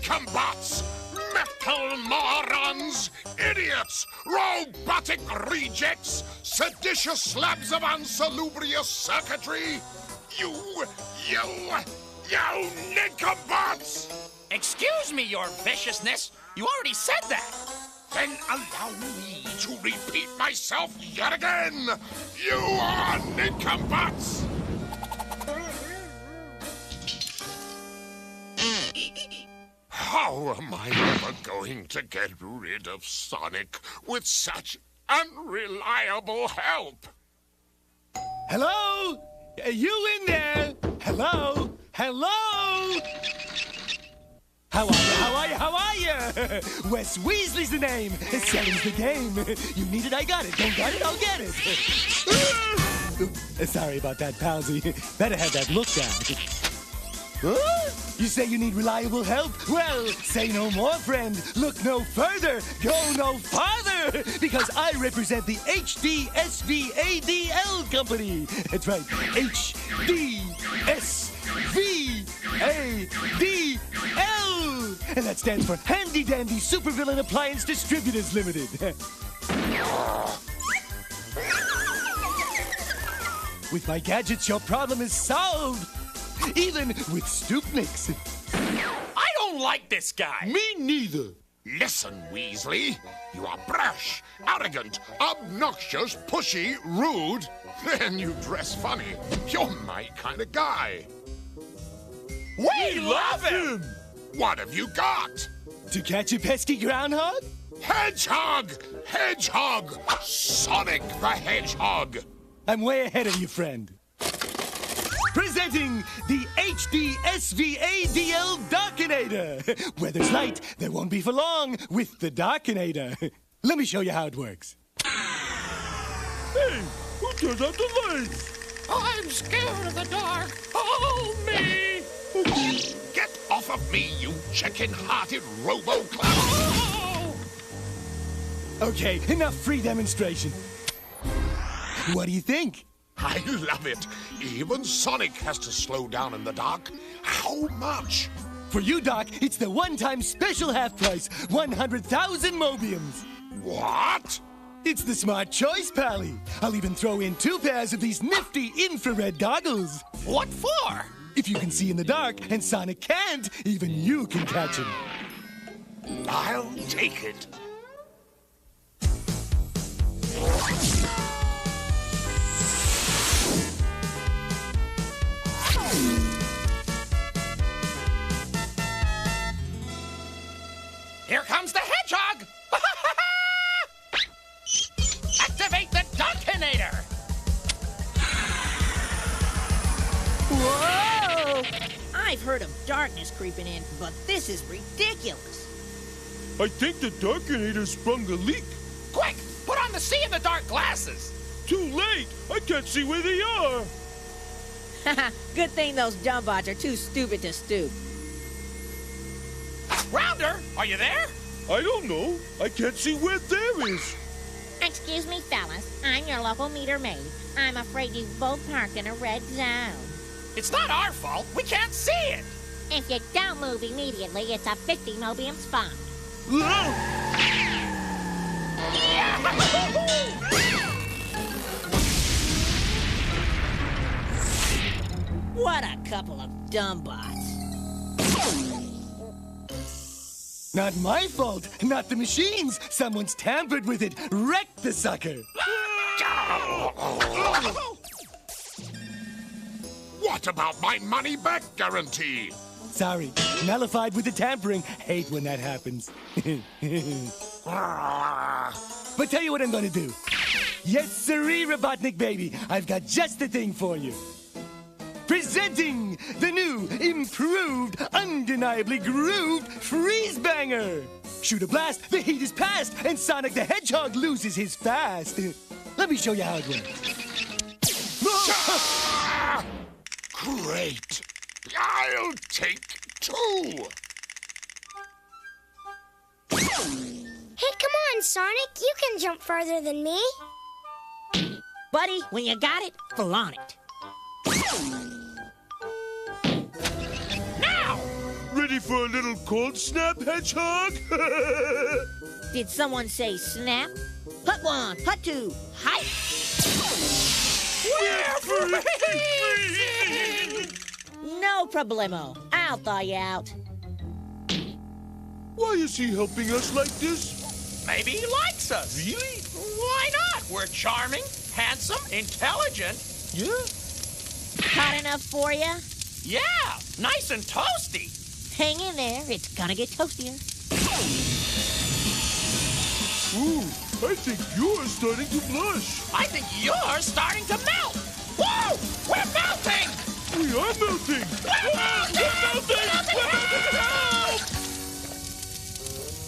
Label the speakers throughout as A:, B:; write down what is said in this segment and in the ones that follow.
A: nincombots, metal morons, idiots, robotic rejects, seditious slabs of unsalubrious circuitry. You nincombots!
B: Excuse me, your viciousness. You already said that.
A: Then allow me to repeat myself yet again. You are nincombots! How am I ever going to get rid of Sonic with such unreliable help?
C: Hello? You in there? Hello? Hello? How are you? Wes Weasley's the name. Seven's the game. You need it, I got it. Don't got it, I'll get it. Sorry about that, palsy. Better have that look down. Huh? You say you need reliable help? Well, say no more, friend. Look no further. Go no farther. Because I represent the HDSVADL company. That's right. HDSVADL. And that stands for Handy Dandy Supervillain Appliance Distributors Limited. With my gadgets, your problem is solved. Even with Stoopniks.
B: I don't like this guy.
C: Me neither.
A: Listen, Weasley. You are brash, arrogant, obnoxious, pushy, rude, and you dress funny. You're my kind of guy.
B: We love him!
A: What have you got?
C: To catch a pesky groundhog?
A: Hedgehog! Hedgehog! Sonic the Hedgehog!
C: I'm way ahead of you, friend. Presenting the HDSVADL Darkinator. Where there's light, there won't be for long with the Darkinator. Let me show you how it works.
D: Hey, who turned out the lights?
B: I'm scared of the dark. Hold me!
A: Get off of me, you chicken-hearted robo-clown!
B: Oh!
C: Okay, enough free demonstration. What do you think?
A: I love it. Even Sonic has to slow down in the dark. How much?
C: For you, Doc, it's the one-time special half price, 100,000 Mobiums.
A: What?
C: It's the smart choice, Pally. I'll even throw in 2 pairs of these nifty infrared goggles.
B: What for?
C: If you can see in the dark and Sonic can't, even you can catch him.
A: I'll take it.
B: Here comes the Hedgehog! Activate the Darkinator!
E: Whoa! I've heard of darkness creeping in, but this is ridiculous.
D: I think the Darkinator sprung a leak.
B: Quick, put on the see-in-the-dark glasses!
D: Too late! I can't see where they are!
E: Good thing those dumb bots are too stupid to stoop.
B: Rounder, are you there?
D: I don't know. I can't see where there is.
F: Excuse me, fellas. I'm your local meter maid. I'm afraid you both parked in a red zone.
B: It's not our fault. We can't see it.
F: If you don't move immediately, it's a 50 Mobiums fine.
E: What a couple of dumb bots.
C: Not my fault. Not the machines. Someone's tampered with it. Wrecked the sucker.
A: What about my money-back guarantee?
C: Sorry. Nullified with the tampering. Hate when that happens. But tell you what I'm going to do. Yes, sirree, Robotnik baby. I've got just the thing for you. Presenting the new, improved, undeniably grooved Freeze Banger! Shoot a blast, the heat is past, and Sonic the Hedgehog loses his fast. Let me show you how it works.
A: Great. I'll take 2.
G: Hey, come on, Sonic. You can jump further than me.
E: Buddy, when you got it, flaunt it.
B: Now!
D: Ready ready for a little cold snap, Hedgehog?
E: Did someone say snap? Put one, put two, hi!
D: We're free!
E: No problemo. I'll thaw you out.
D: Why is he helping us like this?
B: Maybe he likes us.
D: Really?
B: Why not? We're charming, handsome, intelligent.
D: Yeah?
E: Hot enough for you?
B: Yeah, nice and toasty.
E: Hang in there. It's gonna get toastier.
D: Ooh, I think you're starting to blush.
B: I think you're starting to melt. Whoa! We're melting!
D: We are melting!
B: We're melting!
D: We're melting!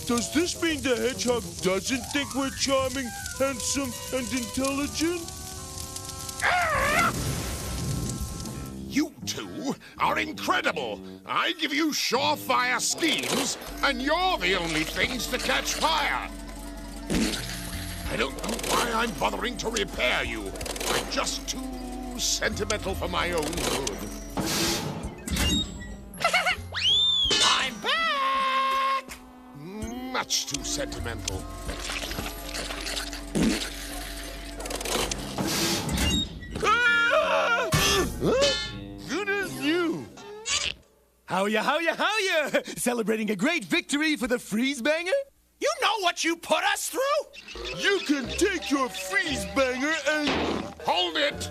D: Does this mean the Hedgehog doesn't think we're charming, handsome, and intelligent?
A: You two are incredible. I give you surefire schemes, and you're the only things to catch fire. I don't know why I'm bothering to repair you. I'm just too sentimental for my own good.
B: I'm back!
A: Much too sentimental.
D: Good as you.
C: How ya? Celebrating a great victory for the freeze banger?
B: You know what you put us through?
D: You can take your freeze banger and...
A: Hold it!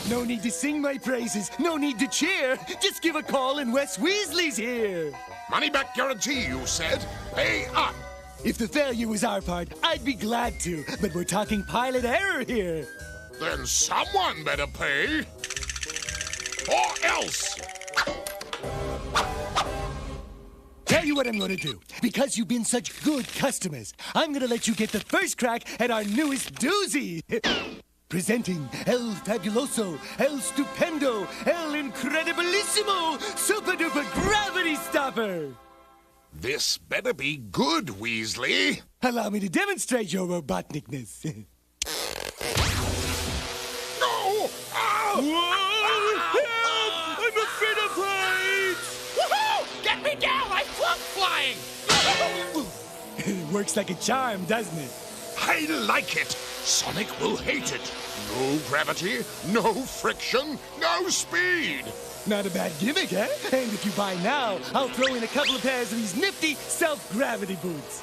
C: No need to sing my praises, no need to cheer. Just give a call and Wes Weasley's here.
A: Money back guarantee, you said. Pay up!
C: If the failure was our part, I'd be glad to, but we're talking pilot error here.
A: Then someone better pay. Or else!
C: Tell you what I'm gonna do. Because you've been such good customers, I'm gonna let you get the first crack at our newest doozy. Presenting El Fabuloso, El Stupendo, El Incredibilissimo, Super Duper Gravity Stopper.
A: This better be good, Weasley.
C: Allow me to demonstrate your robotnicness.
A: No!
D: Whoa! Help! I'm afraid of heights!
B: Woohoo! Get me down! I flunk flying!
C: Works like a charm, doesn't it?
A: I like it. Sonic will hate it. No gravity, no friction, no speed.
C: Not a bad gimmick, eh? And if you buy now, I'll throw in a couple of pairs of these nifty self-gravity boots.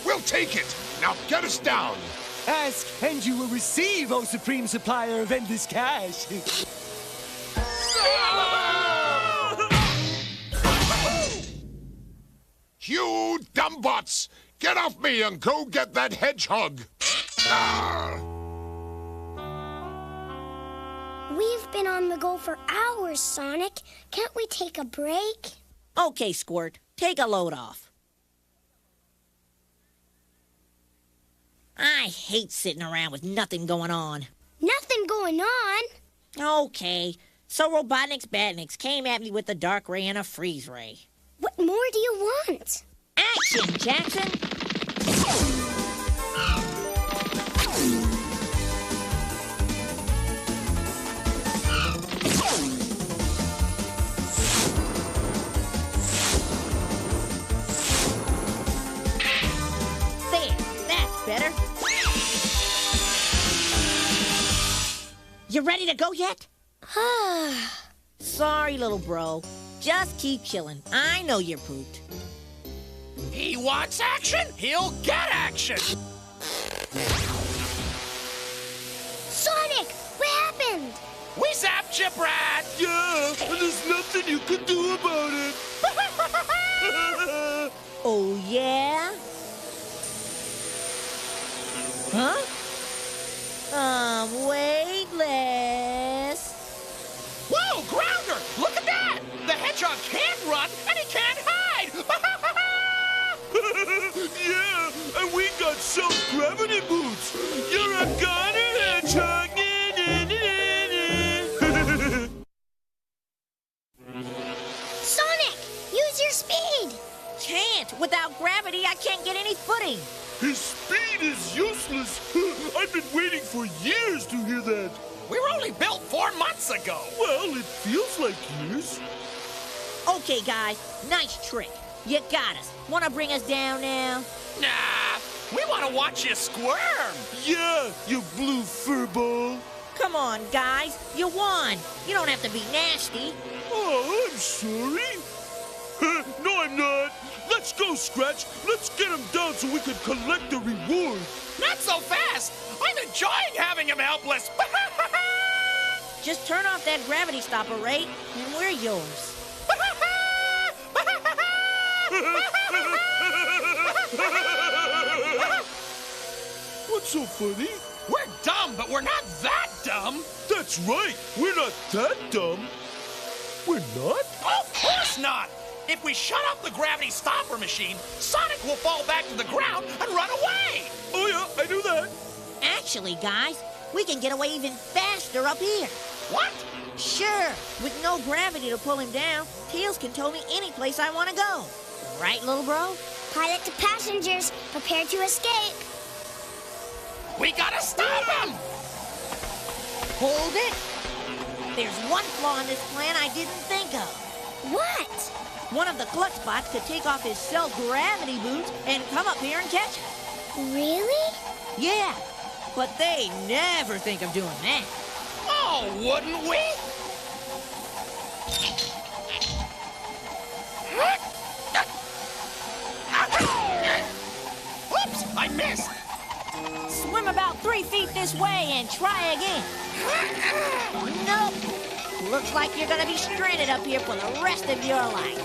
A: We'll take it. Now get us down.
C: Ask, and you will receive, O Supreme Supplier of Endless Cash.
A: You dumbbots! Get off me and go get that hedgehog!
G: We've been on the go for hours, Sonic. Can't we take a break?
E: Okay, Squirt. Take a load off. I hate sitting around with nothing going on.
G: Nothing going on.
E: Okay, so Robotnik's Batniks came at me with a dark ray and a freeze ray.
G: What more do you want?
E: Action, Jackson! There, that's better. You ready to go yet? Sorry, little bro. Just keep chilling. I know you're pooped.
B: He wants action, he'll get action!
G: Sonic, what happened?
B: We zapped you, Brad!
D: Yeah, and there's nothing you can do about it.
E: Oh, yeah? Huh? Weightless.
B: Whoa, Grounder! Look at that! The hedgehog can't run, and he can't hide!
D: Yeah, and we got self-gravity boots. You're a goner, Hedgehog.
G: Sonic, use your speed.
E: Can't. Without gravity, I can't get any footing.
D: His speed is useless. I've been waiting for years to hear that.
B: We were only built 4 months ago.
D: Well, it feels like years.
E: Okay, guys, nice trick. You got us. Want to bring us down now?
B: Nah, we want to watch you squirm.
D: Yeah, you blue furball.
E: Come on, guys. You won. You don't have to be nasty.
D: Oh, I'm sorry. No, I'm not. Let's go, Scratch. Let's get him down so we can collect the reward.
B: Not so fast. I'm enjoying having him helpless.
E: Just turn off that gravity stopper, Ray, and we're yours.
D: What's so funny?
B: We're dumb, but we're not that dumb.
D: That's right. We're not that dumb. We're not?
B: Of course not. If we shut off the gravity stopper machine, Sonic will fall back to the ground and run away.
D: Oh, yeah, I knew that.
E: Actually, guys, we can get away even faster up here.
B: What?
E: Sure. With no gravity to pull him down, Tails can tow me any place I want to go. Right, little bro?
G: Pilot to passengers, prepare to escape.
B: We gotta stop him.
E: Hold it. There's one flaw in this plan I didn't think of.
G: What?
E: One of the clutch bots could take off his self-gravity boots and come up here and catch us.
G: Really?
E: Yeah, but they never think of doing that.
B: Oh, wouldn't we? Oops, I missed.
E: Swim about 3 feet this way and try again. Nope. Looks like you're gonna be stranded up here for the rest of your life.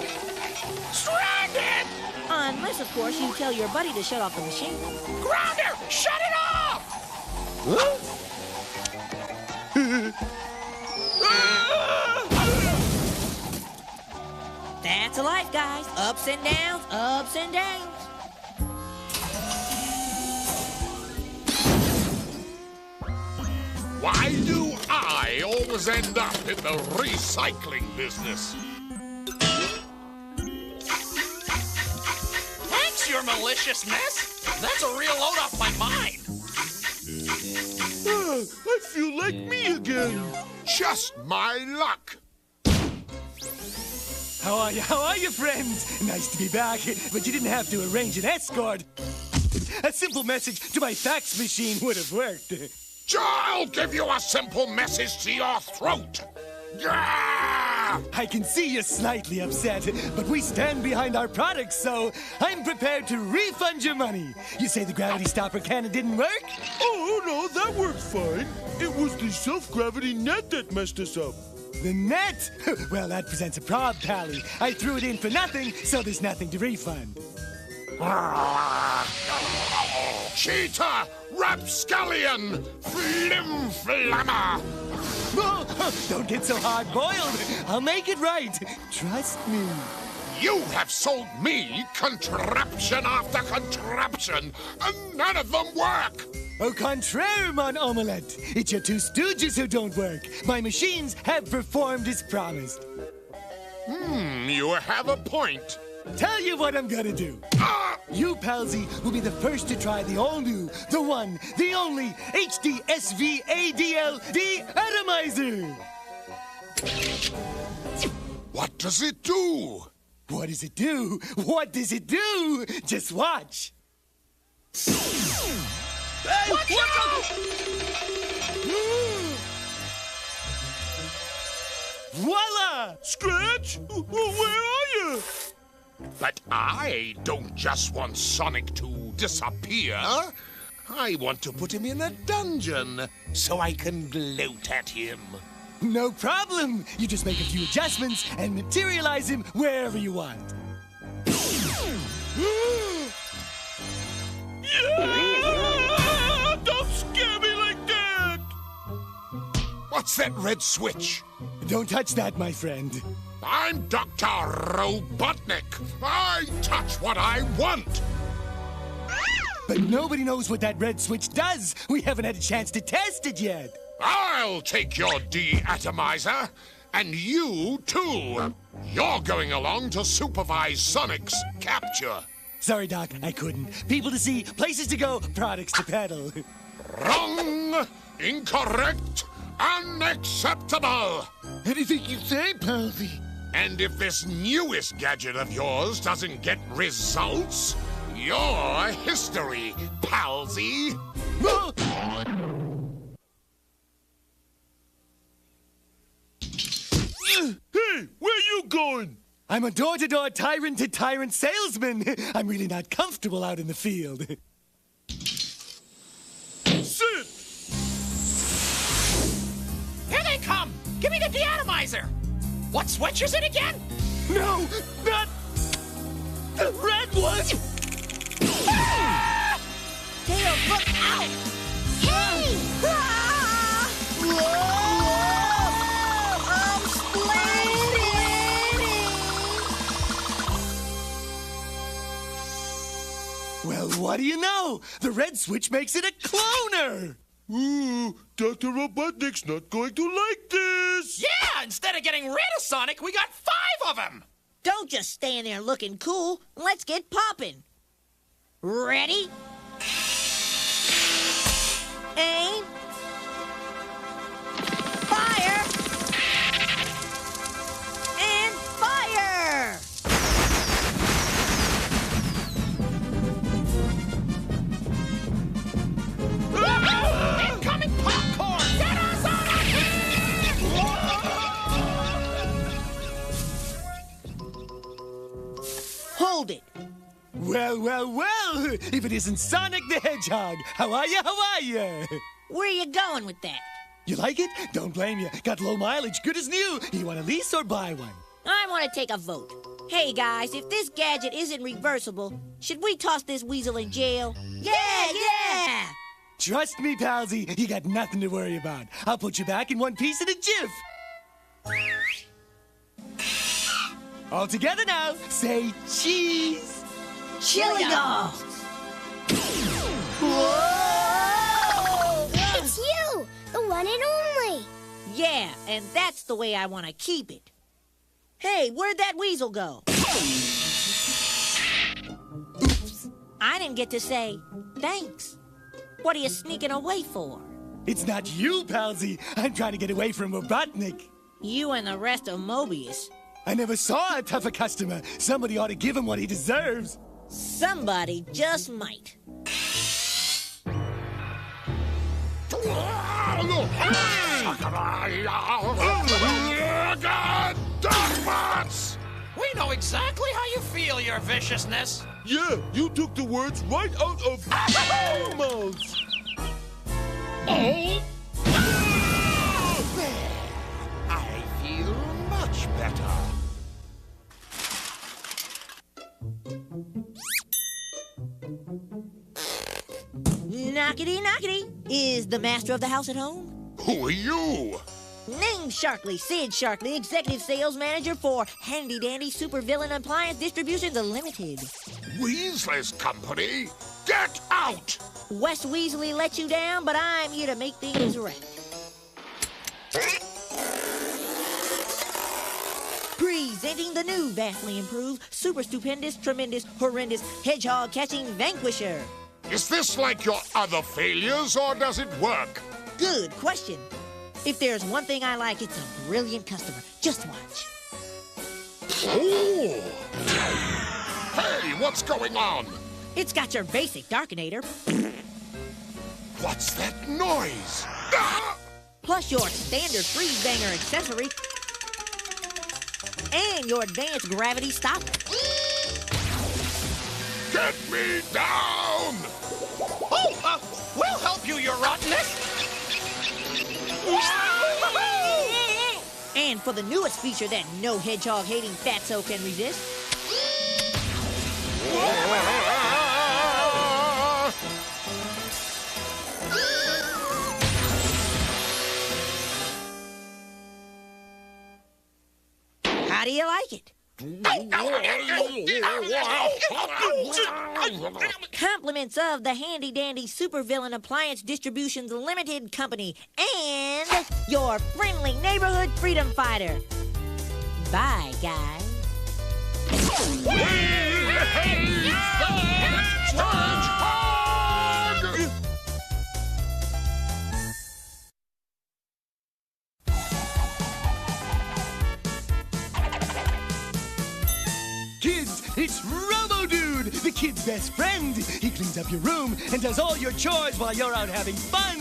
B: Stranded!
E: Unless, of course, you tell your buddy to shut off the machine.
B: Grounder, shut it off!
E: That's life, guys. Ups and downs, ups and downs.
A: Why do I always end up in the recycling business?
B: Thanks, your malicious mess. That's a real load off my mind.
D: I feel like me again.
A: Just my luck.
C: How are you? How are you, friends? Nice to be back, but you didn't have to arrange an escort. A simple message to my fax machine would have worked.
A: I'll give you a simple message to your throat. Gah!
C: I can see you're slightly upset, but we stand behind our products, so I'm prepared to refund your money. You say the gravity stopper cannon didn't work?
D: Oh, no, that worked fine. It was the self-gravity net that messed us up.
C: The net? Well, that presents a prob, Pally. I threw it in for nothing, so there's nothing to refund.
A: Cheetah! Rapscallion! Flim-flammer!
C: Oh, don't get so hard-boiled. I'll make it right. Trust me.
A: You have sold me contraption after contraption, and none of them work!
C: Au contraire, mon omelette. It's your two stooges who don't work. My machines have performed as promised.
A: You have a point.
C: Tell you what I'm gonna do. You, Palsy, will be the first to try the all-new, the one, the only HDSVADL de-atomizer.
A: What does it do?
C: What does it do? What does it do? Just watch.
B: Hey, watch out!
C: Voila!
D: Scratch? Where are you?
A: But I don't just want Sonic to disappear. I want to put him in a dungeon so I can gloat at him.
C: No problem. You just make a few adjustments and materialize him wherever you want.
D: Yeah! Don't scare me like that!
A: What's that red switch?
C: Don't touch that, my friend.
A: I'm Dr. Robotnik. I touch what I want.
C: But nobody knows what that red switch does. We haven't had a chance to test it yet.
A: I'll take your de-atomizer, and you too. You're going along to supervise Sonic's capture.
C: Sorry, Doc, I couldn't. People to see, places to go, products to peddle.
A: Wrong, incorrect, Unacceptable!
C: Anything you say, Palsy.
A: And if this newest gadget of yours doesn't get results, you're history, Palsy.
D: Hey, where you going?
C: I'm a door-to-door tyrant-to-tyrant salesman. I'm really not comfortable out in the field.
D: Sit!
B: Here they come! Give me the deatomizer! What switch is it again?
C: No, not the red one!
E: Tails, look out! Hey! I'm splitting!
C: Well, what do you know? The red switch makes it a cloner!
D: Ooh, Dr. Robotnik's not going to like this!
B: Yeah, instead of getting rid of Sonic, we got 5 of them!
E: Don't just stand there looking cool. Let's get popping. Ready? Aim. Fire. And fire!
B: Incoming popcorn! Get us on our
E: Hold it.
C: Well, well, well! If it isn't Sonic the Hedgehog! How are you? How are you?
E: Where are you going with that?
C: You like it? Don't blame you. Got low mileage, good as new. You want to lease or buy one?
E: I want to take a vote. Hey, guys, if this gadget isn't reversible, should we toss this weasel in jail? Yeah!
C: Trust me, Palsy, you got nothing to worry about. I'll put you back in one piece in a jiff. All together now, say cheese.
E: Chili dogs!
G: Whoa! It's you, the one and only.
E: Yeah, and that's the way I want to keep it. Hey, where'd that weasel go? Oops. I didn't get to say thanks. What are you sneaking away for?
C: It's not you, Palsy. I'm trying to get away from Robotnik.
E: You and the rest of Mobius.
C: I never saw a tougher customer. Somebody ought to give him what he deserves.
E: Somebody just might.
A: Dogbots!
B: We know exactly how you feel, your viciousness.
D: Yeah, you took the words right out of our mouths.
A: Oh! I feel much better.
E: Knockety, knockety. Is the master of the house at home?
A: Who are you?
E: Name Sharkley, Sid Sharkley, Executive Sales Manager for Handy Dandy Supervillain Appliance Distributions Unlimited.
A: Weasley's company? Get out!
E: Wes Weasley let you down, but I'm here to make things right. Presenting the new, vastly improved, super stupendous, tremendous, horrendous, hedgehog-catching Vanquisher.
A: Is this like your other failures, or does it work?
E: Good question. If there's one thing I like, it's a brilliant customer. Just watch.
A: Oh! Hey, what's going on?
E: It's got your basic Darkinator,
A: What's that noise? Ah!
E: plus your standard freeze banger accessory, and your advanced gravity stopper.
A: Get me down!
B: Oh, we'll help you, your rottenness.
E: And for the newest feature that no hedgehog-hating fatso can resist, how do you like it? Compliments of the Handy Dandy Supervillain Appliance Distributions Limited Company and your friendly neighborhood freedom fighter. Bye, guys.
C: It's Robo-Dude, the kid's best friend. He cleans up your room and does all your chores while you're out having fun.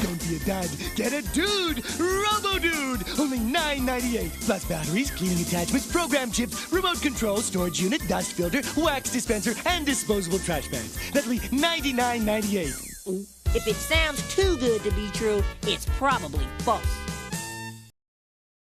C: Don't be a dud. Get a dude. Robo-Dude. Only $9.98. Plus batteries, cleaning attachments, program chips, remote control, storage unit, dust filter, wax dispenser, and disposable trash bags. That'll be $99.98.
E: If it sounds too good to be true, it's probably false.